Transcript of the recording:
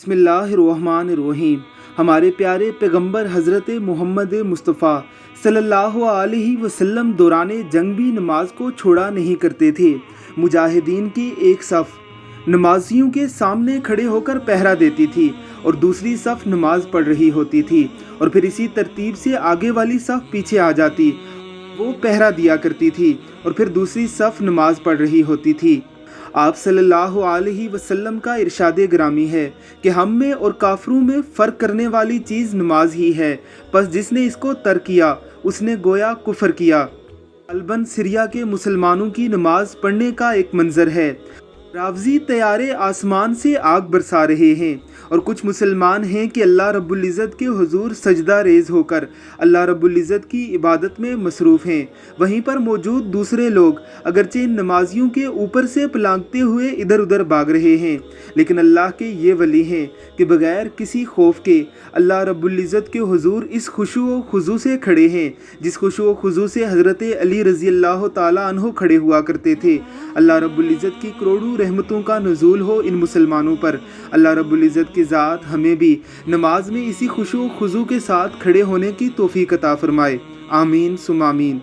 بسم اللہ الرحمن الرحیم۔ ہمارے پیارے پیغمبر حضرت محمد مصطفیٰ صلی اللہ علیہ وسلم دوران جنگ بھی نماز کو چھوڑا نہیں کرتے تھے۔ مجاہدین کی ایک صف نمازیوں کے سامنے کھڑے ہو کر پہرا دیتی تھی اور دوسری صف نماز پڑھ رہی ہوتی تھی، اور پھر اسی ترتیب سے آگے والی صف پیچھے آ جاتی، وہ پہرا دیا کرتی تھی، اور پھر دوسری صف نماز پڑھ رہی ہوتی تھی۔ آپ صلی اللہ علیہ وسلم کا ارشاد گرامی ہے کہ ہم میں اور کافروں میں فرق کرنے والی چیز نماز ہی ہے، پس جس نے اس کو ترک کیا اس نے گویا کفر کیا۔ غالباً سیریا کے مسلمانوں کی نماز پڑھنے کا ایک منظر ہے۔ راوزی طیارے آسمان سے آگ برسا رہے ہیں، اور کچھ مسلمان ہیں کہ اللہ رب العزت کے حضور سجدہ ریز ہو کر اللہ رب العزت کی عبادت میں مصروف ہیں۔ وہیں پر موجود دوسرے لوگ اگرچہ نمازیوں کے اوپر سے پلانگتے ہوئے ادھر ادھر بھاگ رہے ہیں، لیکن اللہ کے یہ ولی ہیں کہ بغیر کسی خوف کے اللہ رب العزت کے حضور اس خشوع و خضوع سے کھڑے ہیں، جس خشوع و خضوع سے حضرت علی رضی اللہ تعالیٰ عنہ کھڑے ہوا کرتے تھے۔ اللہ رب العزت کی کروڑوں رحمتوں کا نزول ہو ان مسلمانوں پر۔ اللہ رب العزت کی ذات ہمیں بھی نماز میں اسی خشوع و خضوع کے ساتھ کھڑے ہونے کی توفیق عطا فرمائے۔ آمین ثم آمین۔